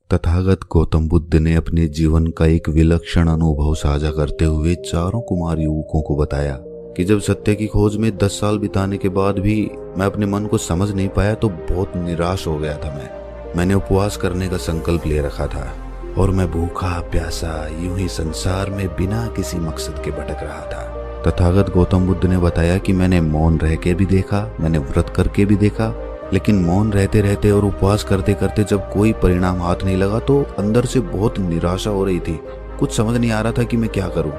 तथागत गौतम बुद्ध ने अपने जीवन का एक विलक्षण अनुभव साझा करते हुए चारों कुमार युवकों को बताया कि जब सत्य की खोज में 10 साल बिताने के बाद भी मैं अपने मन को समझ नहीं पाया तो बहुत निराश हो गया था। मैंने उपवास करने का संकल्प ले रखा था और मैं भूखा प्यासा यूं ही संसार में बिना किसी मकसद के भटक रहा था। तथागत गौतम बुद्ध ने बताया कि मैंने मौन रह के भी देखा, मैंने व्रत करके भी देखा, लेकिन मौन रहते रहते और उपवास करते करते जब कोई परिणाम हाथ नहीं लगा तो अंदर से बहुत निराशा हो रही थी। कुछ समझ नहीं आ रहा था कि मैं क्या करूं।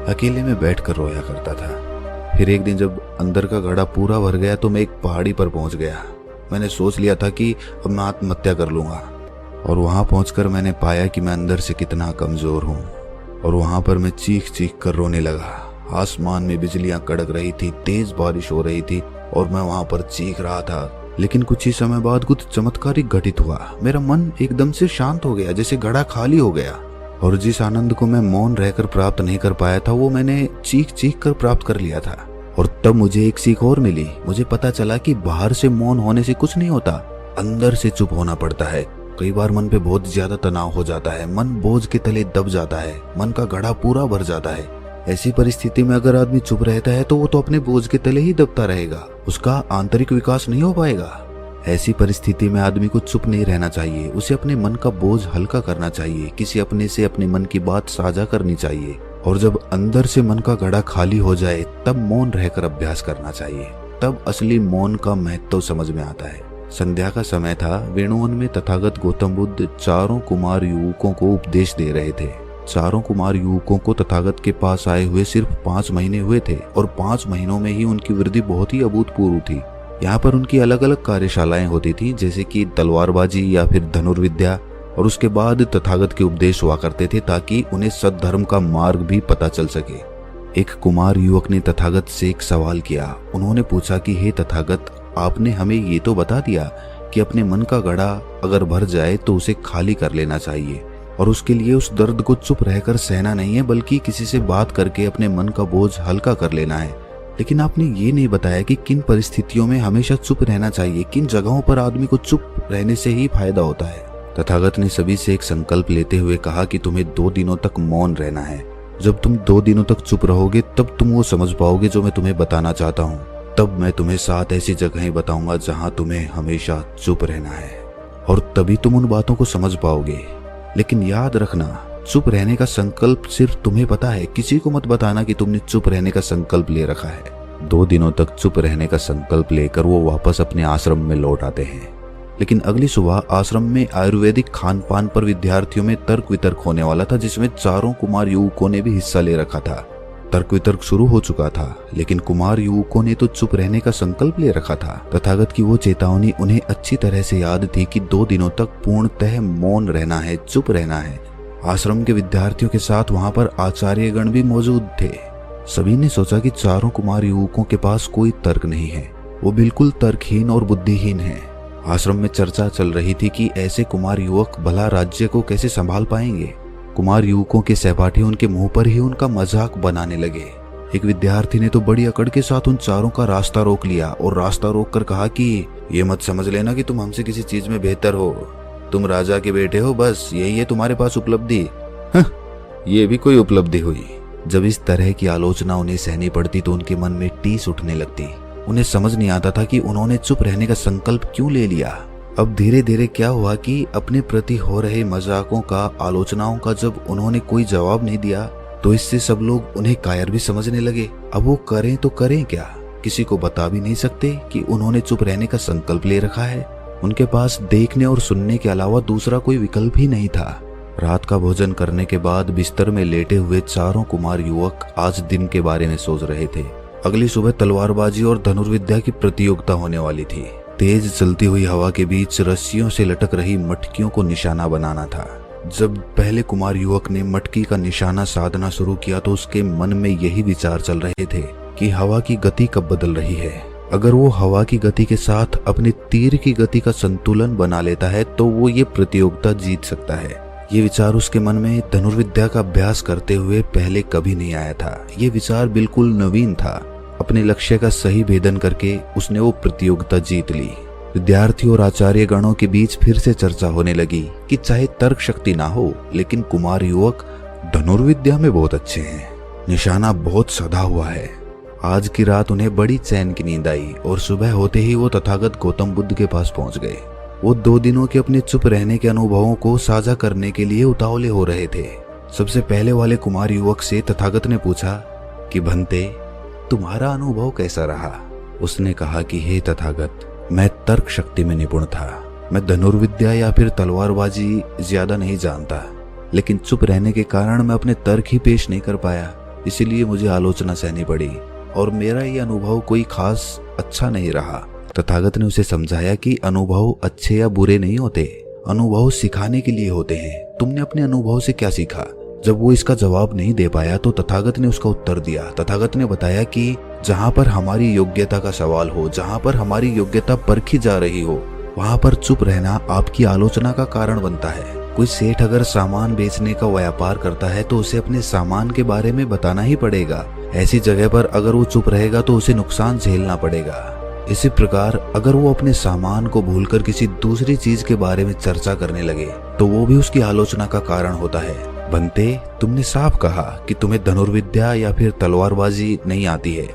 अकेले में बैठकर रोया करता था। फिर एक दिन जब अंदर का घड़ा पूरा भर गया तो मैं एक पहाड़ी पर पहुंच गया। मैंने सोच लिया था कि अब मैं आत्महत्या कर लूंगा और वहां पहुंचकर मैंने पाया कि मैं अंदर से कितना कमजोर हूं। और वहां पर मैं चीख चीख कर रोने लगा। आसमान में बिजलियां कड़क रही थी, तेज बारिश हो रही थी और मैं वहां पर चीख रहा था। लेकिन कुछ ही समय बाद कुछ चमत्कारिक घटित हुआ। मेरा मन एकदम से शांत हो गया, जैसे घड़ा खाली हो गया। और जिस आनंद को मैं मौन रहकर प्राप्त नहीं कर पाया था वो मैंने चीख चीख कर प्राप्त कर लिया था। और तब मुझे एक सीख और मिली। मुझे पता चला कि बाहर से मौन होने से कुछ नहीं होता, अंदर से चुप होना पड़ता है। कई बार मन पे बहुत ज्यादा तनाव हो जाता है, मन बोझ के तले दब जाता है, मन का घड़ा पूरा भर जाता है। ऐसी परिस्थिति में अगर आदमी चुप रहता है तो वो तो अपने बोझ के तले ही दबता रहेगा, उसका आंतरिक विकास नहीं हो पाएगा। ऐसी परिस्थिति में आदमी को चुप नहीं रहना चाहिए, उसे अपने मन का बोझ हल्का करना चाहिए, किसी अपने से अपने मन की बात साझा करनी चाहिए। और जब अंदर से मन का घड़ा खाली हो जाए तब मौन रहकर अभ्यास करना चाहिए। तब असली मौन का महत्व समझ में आता है। संध्या का समय था। वेणुवन में तथागत गौतम बुद्ध चारों कुमार युवकों को उपदेश दे रहे थे। चारों कुमार युवकों को तथागत के पास आए हुए सिर्फ 5 महीने हुए थे और 5 महीनों में ही उनकी वृद्धि बहुत ही अभूतपूर्व थी। यहाँ पर उनकी अलग अलग कार्यशालाएं होती थी, जैसे कि तलवारबाजी या फिर धनुर्विद्या, और उसके बाद तथागत के उपदेश हुआ करते थे ताकि उन्हें सद्धर्म का मार्ग भी पता चल सके। एक कुमार युवक ने तथागत से एक सवाल किया। उन्होंने पूछा कि हे तथागत, आपने हमें ये तो बता दिया कि अपने मन का घड़ा अगर भर जाए तो उसे खाली कर लेना चाहिए और उसके लिए उस दर्द को चुप रहकर सहना नहीं है बल्कि किसी से बात करके अपने मन का बोझ हल्का कर लेना है। लेकिन आपने ये नहीं बताया कि किन परिस्थितियों में हमेशा चुप रहना चाहिए, किन जगहों पर आदमी को चुप रहने से ही फायदा होता है। तथागत ने सभी से एक संकल्प लेते हुए कहा कि तुम्हें 2 दिनों तक मौन रहना है। जब तुम 2 दिनों तक चुप रहोगे तब तुम वो समझ पाओगे जो मैं तुम्हें बताना चाहता हूँ। तब मैं तुम्हें 7 ऐसी जगहें बताऊंगा जहाँ तुम्हें हमेशा चुप रहना है और तभी तुम उन बातों को समझ पाओगे। लेकिन याद रखना, चुप रहने का संकल्प सिर्फ तुम्हें पता है, किसी को मत बताना कि तुमने चुप रहने का संकल्प ले रखा है। 2 दिनों तक चुप रहने का संकल्प लेकर वो वापस अपने आश्रम में लौट आते हैं। लेकिन अगली सुबह आश्रम में आयुर्वेदिक खान पान पर विद्यार्थियों में तर्क वितर्क होने वाला था, जिसमें चारों कुमार युवकों ने भी हिस्सा ले रखा था। तर्क वितर्क शुरू हो चुका था, लेकिन कुमार युवकों ने तो चुप रहने का संकल्प ले रखा था। तथागत की वो चेतावनी उन्हें अच्छी तरह से याद थी कि 2 दिनों तक पूर्णतः मौन रहना है, चुप रहना है। आश्रम के विद्यार्थियों के साथ वहां पर आचार्यगण भी मौजूद थे। सभी ने सोचा कि चारों कुमार युवकों के पास कोई तर्क नहीं है, वो बिल्कुल तर्कहीन और बुद्धिहीन है। आश्रम में चर्चा चल रही थी कि ऐसे कुमार युवक भला राज्य को कैसे संभाल पाएंगे। कुमार युवकों के सहपाठी उनके मुंह पर ही उनका मजाक बनाने लगे। एक विद्यार्थी ने तो बड़ी अकड़ के साथ उन चारों का रास्ता रोक लिया और रास्ता रोक कर कहा कि ये मत समझ लेना कि तुम हमसे किसी चीज में बेहतर हो, तुम राजा के बेटे हो, बस यही है तुम्हारे पास उपलब्धि। ये भी कोई उपलब्धि हुई। जब इस तरह की आलोचना उन्हें सहनी पड़ती तो उनके मन में टीस उठने लगती। उन्हें समझ नहीं आता था कि उन्होंने चुप रहने का संकल्प क्यों ले लिया। अब धीरे धीरे क्या हुआ कि अपने प्रति हो रहे मजाकों का, आलोचनाओं का जब उन्होंने कोई जवाब नहीं दिया तो इससे सब लोग उन्हें कायर भी समझने लगे। अब वो करें तो करें क्या, किसी को बता भी नहीं सकते कि उन्होंने चुप रहने का संकल्प ले रखा है। उनके पास देखने और सुनने के अलावा दूसरा कोई विकल्प ही नहीं था। रात का भोजन करने के बाद बिस्तर में लेटे हुए चारों कुमार युवक आज दिन के बारे में सोच रहे थे। अगली सुबह तलवारबाजी और धनुर्विद्या की प्रतियोगिता होने वाली थी। तेज चलती हुई हवा के बीच रस्सियों से लटक रही मटकियों को निशाना बनाना था। जब पहले कुमार युवक ने मटकी का निशाना साधना शुरू किया तो उसके मन में यही विचार चल रहे थे कि हवा की गति कब बदल रही है। अगर वो हवा की गति के साथ अपने तीर की गति का संतुलन बना लेता है तो वो ये प्रतियोगिता जीत सकता है। ये विचार उसके मन में धनुर्विद्या का अभ्यास करते हुए पहले कभी नहीं आया था। ये विचार बिल्कुल नवीन था। अपने लक्ष्य का सही भेदन करके उसने वो प्रतियोगिता जीत ली। विद्यार्थी और आचार्य गणों के बीच फिर से चर्चा होने लगी कि चाहे तर्क शक्ति ना हो, लेकिन कुमार युवक धनुर्विद्या में बहुत अच्छे हैं। निशाना बहुत सधा हुआ है। आज की रात उन्हें बड़ी चैन की नींद आई और सुबह होते ही वो तथागत गौतम बुद्ध के पास पहुंच गए। वो 2 दिनों के अपने चुप रहने के अनुभवों को साझा करने के लिए उतावले हो रहे थे। सबसे पहले वाले कुमार युवक से तथागत ने पूछा कि भंते, तुम्हारा अनुभव कैसा रहा? उसने कहा कि हे तथागत, मैं तर्क शक्ति में निपुण था। मैं धनुर्विद्या या फिर तलवारबाजी ज्यादा नहीं जानता, लेकिन चुप रहने के कारण मैं अपने तर्क ही पेश नहीं कर पाया, इसीलिए मुझे आलोचना सहनी पड़ी और मेरा ये अनुभव कोई खास अच्छा नहीं रहा। तथागत ने उसे समझाया कि अनुभव अच्छे या बुरे नहीं होते, अनुभव सिखाने के लिए होते हैं। तुमने अपने अनुभव से क्या सीखा? जब वो इसका जवाब नहीं दे पाया तो तथागत ने उसका उत्तर दिया। तथागत ने बताया कि जहाँ पर हमारी योग्यता का सवाल हो, जहाँ पर हमारी योग्यता परखी जा रही हो, वहाँ पर चुप रहना आपकी आलोचना का कारण बनता है। कोई सेठ अगर सामान बेचने का व्यापार करता है तो उसे अपने सामान के बारे में बताना ही पड़ेगा। ऐसी जगह पर अगर वो चुप रहेगा तो उसे नुकसान झेलना पड़ेगा। इसी प्रकार अगर वो अपने सामान को भूलकर किसी दूसरी चीज के बारे में चर्चा करने लगे तो वो भी उसकी आलोचना का कारण होता है। बंते, तुमने साफ कहा कि तुम्हें धनुर्विद्या या फिर तलवारबाजी नहीं आती है।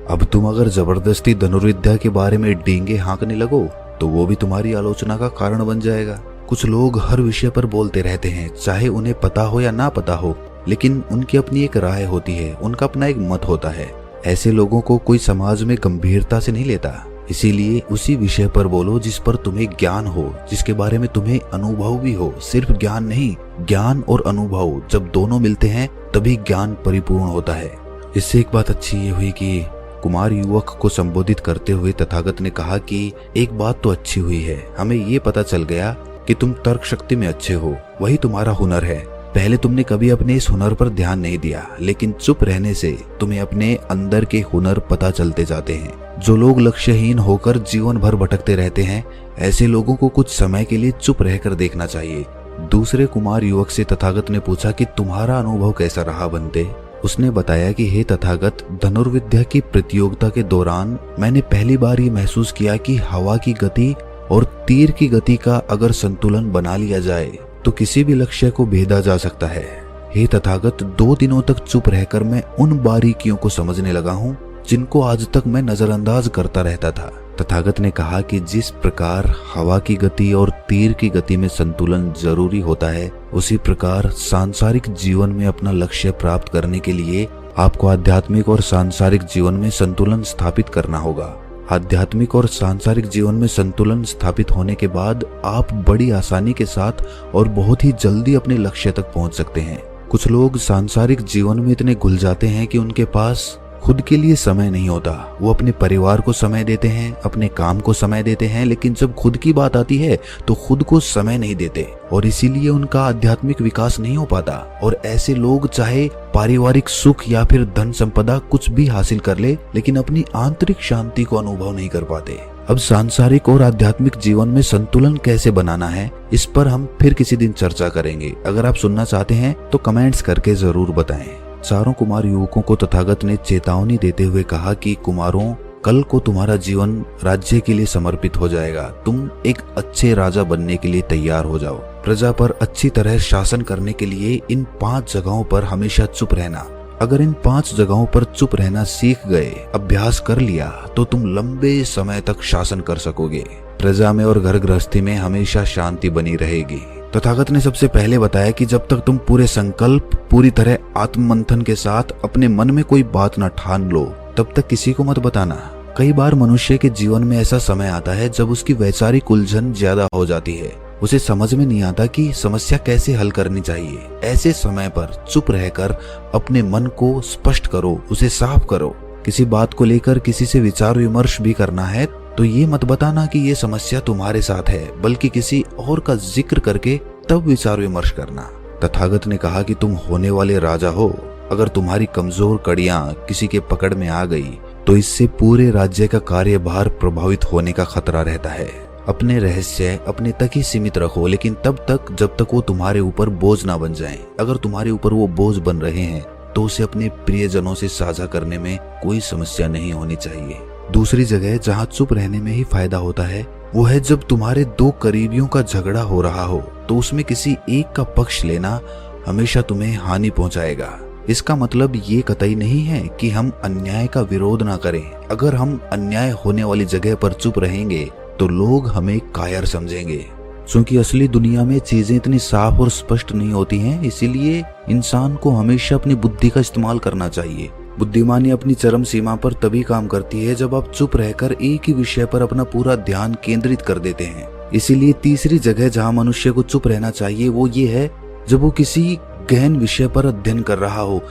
अब तुम अगर जबरदस्ती धनुर्विद्या के बारे में डींगे हाँकने लगो तो वो भी तुम्हारी आलोचना का कारण बन जाएगा। कुछ लोग हर विषय पर बोलते रहते हैं, चाहे उन्हें पता हो या ना पता हो, लेकिन उनकी अपनी एक राय होती है, उनका अपना एक मत होता है। ऐसे लोगों को कोई समाज में गंभीरता से नहीं लेता। इसीलिए उसी विषय पर बोलो जिस पर तुम्हें ज्ञान हो, जिसके बारे में तुम्हें अनुभव भी हो। सिर्फ ज्ञान नहीं, ज्ञान और अनुभव जब दोनों मिलते हैं तभी ज्ञान परिपूर्ण होता है। इससे एक बात अच्छी ये हुई कि कुमार युवक को संबोधित करते हुए तथागत ने कहा कि एक बात तो अच्छी हुई है, हमें ये पता चल गया कि तुम तर्क शक्ति में अच्छे हो, वही तुम्हारा हुनर है। पहले तुमने कभी अपने इस हुनर पर ध्यान नहीं दिया, लेकिन चुप रहने से तुम्हें अपने अंदर के हुनर पता चलते जाते हैं। जो लोग लक्ष्यहीन होकर जीवन भर भटकते रहते हैं, ऐसे लोगों को कुछ समय के लिए चुप रहकर देखना चाहिए। दूसरे कुमार युवक से तथागत ने पूछा कि तुम्हारा अनुभव कैसा रहा बंते? उसने बताया कि हे तथागत, धनुर्विद्या की प्रतियोगिता के दौरान मैंने पहली बार ये महसूस किया कि हवा की गति और तीर की गति का अगर संतुलन बना लिया जाए तो किसी भी लक्ष्य को भेदा जा सकता है। हे तथागत, 2 दिनों तक चुप रहकर मैं उन बारीकियों को समझने लगा हूँ जिनको आज तक मैं नजरअंदाज करता रहता था। तथागत ने कहा कि जिस प्रकार हवा की गति और तीर की गति में संतुलन जरूरी होता है, उसी प्रकार सांसारिक जीवन में अपना लक्ष्य प्राप्त करने के लिए आपको आध्यात्मिक और सांसारिक जीवन में संतुलन स्थापित करना होगा। आध्यात्मिक और सांसारिक जीवन में संतुलन स्थापित होने के बाद आप बड़ी आसानी के साथ और बहुत ही जल्दी अपने लक्ष्य तक पहुंच सकते हैं। कुछ लोग सांसारिक जीवन में इतने घुल जाते हैं कि उनके पास खुद के लिए समय नहीं होता। वो अपने परिवार को समय देते हैं, अपने काम को समय देते हैं, लेकिन जब खुद की बात आती है तो खुद को समय नहीं देते और इसीलिए उनका आध्यात्मिक विकास नहीं हो पाता। और ऐसे लोग चाहे पारिवारिक सुख या फिर धन संपदा कुछ भी हासिल कर ले, लेकिन अपनी आंतरिक शांति को अनुभव नहीं कर पाते। अब सांसारिक और आध्यात्मिक जीवन में संतुलन कैसे बनाना है, इस पर हम फिर किसी दिन चर्चा करेंगे। अगर आप सुनना चाहते हैं तो कमेंट्स करके जरूर बताएं। चारों कुमार युवकों को तथागत ने चेतावनी देते हुए कहा कि कुमारों, कल को तुम्हारा जीवन राज्य के लिए समर्पित हो जाएगा। तुम एक अच्छे राजा बनने के लिए तैयार हो जाओ। प्रजा पर अच्छी तरह शासन करने के लिए इन 5 जगहों पर हमेशा चुप रहना। अगर इन 5 जगहों पर चुप रहना सीख गए, अभ्यास कर लिया, तो तुम लंबे समय तक शासन कर सकोगे। प्रजा में और घर गृहस्थी में हमेशा शांति बनी रहेगी। तथागत ने सबसे पहले बताया कि जब तक तुम पूरे संकल्प, पूरी तरह आत्ममंथन के साथ अपने मन में कोई बात न ठान लो, तब तक किसी को मत बताना। कई बार मनुष्य के जीवन में ऐसा समय आता है जब उसकी वैचारिक उलझन ज्यादा हो जाती है। उसे समझ में नहीं आता कि समस्या कैसे हल करनी चाहिए। ऐसे समय पर चुप रहकर अपने मन को स्पष्ट करो, उसे साफ करो। किसी बात को लेकर किसी से विचार विमर्श भी करना है तो ये मत बताना कि ये समस्या तुम्हारे साथ है, बल्कि किसी और का जिक्र करके तब विचार विमर्श करना। तथागत ने कहा कि तुम होने वाले राजा हो। अगर तुम्हारी कमजोर कड़ियां किसी के पकड़ में आ गई तो इससे पूरे राज्य का कार्यभार प्रभावित होने का खतरा रहता है। अपने रहस्य अपने तक ही सीमित रखो, लेकिन तब तक जब तक वो तुम्हारे ऊपर बोझ ना बन जाएं। अगर तुम्हारे ऊपर वो बोझ बन रहे हैं तो उसे अपने प्रियजनों से साझा करने में कोई समस्या नहीं होनी चाहिए। दूसरी जगह जहाँ चुप रहने में ही फायदा होता है वो है जब तुम्हारे दो करीबियों का झगड़ा हो रहा हो तो उसमें किसी एक का पक्ष लेना हमेशा तुम्हें हानि पहुंचाएगा। इसका मतलब ये कतई नहीं है कि हम अन्याय का विरोध ना करें। अगर हम अन्याय होने वाली जगह पर चुप रहेंगे तो लोग हमें कायर समझेंगे। क्योंकि असली दुनिया में चीजें इतनी साफ और स्पष्ट नहीं होती हैं, इसीलिए इंसान को हमेशा अपनी बुद्धि का इस्तेमाल करना चाहिए। बुद्धिमानी अपनी चरम सीमा पर तभी काम करती है जब आप चुप रहकर एक ही विषय पर अपना पूरा ध्यान केंद्रित कर देते हैं। इसीलिए तीसरी जगह जहाँ मनुष्य को चुप रहना चाहिए वो ये है जब वो किसी गहन विषय पर अध्ययन कर रहा हो,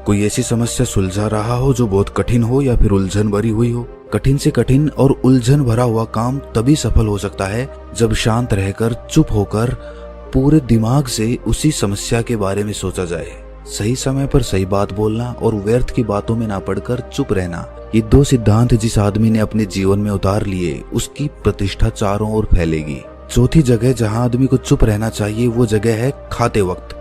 कोई ऐसी समस्या सुलझा रहा हो जो बहुत कठिन हो या फिर उलझन भरी हुई हो। कठिन से कठिन और उलझन भरा हुआ काम तभी सफल हो सकता है जब शांत रहकर चुप होकर पूरे दिमाग से उसी समस्या के बारे में सोचा जाए। सही समय पर सही बात बोलना और व्यर्थ की बातों में ना पड़कर चुप रहना, ये दो सिद्धांत जिस आदमी ने अपने जीवन में उतार लिए उसकी प्रतिष्ठा चारों ओर फैलेगी। चौथी जगह जहां आदमी को चुप रहना चाहिए वो जगह है खाते वक्त।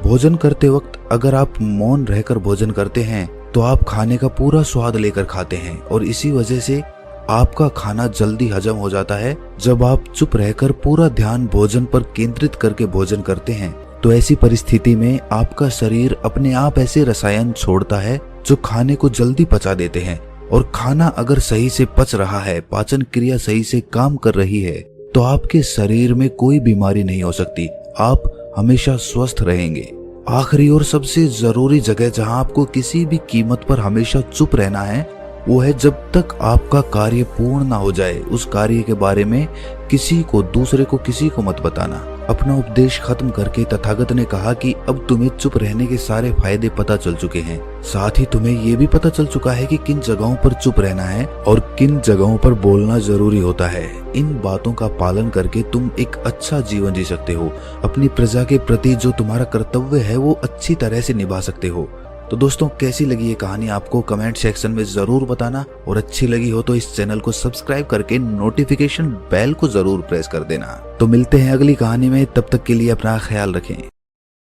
भोजन करते वक्त अगर आप मौन रहकर भोजन करते हैं तो आप खाने का पूरा स्वाद लेकर खाते हैं और इसी वजह से आपका खाना जल्दी हजम हो जाता है। जब आप चुप रहकर पूरा ध्यान भोजन पर केंद्रित करके भोजन करते हैं तो ऐसी परिस्थिति में आपका शरीर अपने आप ऐसे रसायन छोड़ता है जो खाने को जल्दी पचा देते हैं। और खाना अगर सही से पच रहा है, पाचन क्रिया सही से काम कर रही है तो आपके शरीर में कोई बीमारी नहीं हो सकती, आप हमेशा स्वस्थ रहेंगे। आखिरी और सबसे जरूरी जगह जहां आपको किसी भी कीमत पर हमेशा चुप रहना है वो है जब तक आपका कार्य पूर्ण ना हो जाए उस कार्य के बारे में दूसरे को किसी को मत बताना। अपना उपदेश खत्म करके तथागत ने कहा कि अब तुम्हें चुप रहने के सारे फायदे पता चल चुके हैं, साथ ही तुम्हें ये भी पता चल चुका है कि किन जगहों पर चुप रहना है और किन जगहों पर बोलना जरूरी होता है। इन बातों का पालन करके तुम एक अच्छा जीवन जी सकते हो। अपनी प्रजा के प्रति जो तुम्हारा कर्तव्य है वो अच्छी तरह से निभा सकते हो। तो दोस्तों, कैसी लगी ये कहानी आपको कमेंट सेक्शन में जरूर बताना और अच्छी लगी हो तो इस चैनल को सब्सक्राइब करके नोटिफिकेशन बेल को जरूर प्रेस कर देना। तो मिलते हैं अगली कहानी में, तब तक के लिए अपना ख्याल रखें।